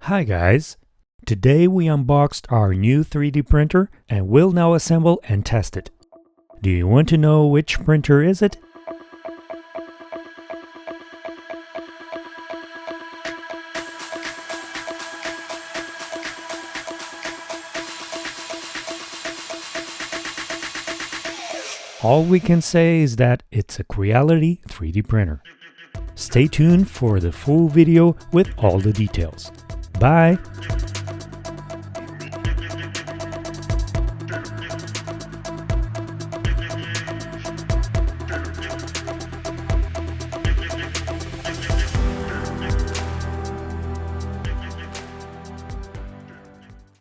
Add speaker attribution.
Speaker 1: Hi guys! Today we unboxed our new 3D printer and will now assemble and test it. Do you want to know which printer is it? All we can say is that it's a Creality 3D printer. Stay tuned for the full video with all the details. Bye!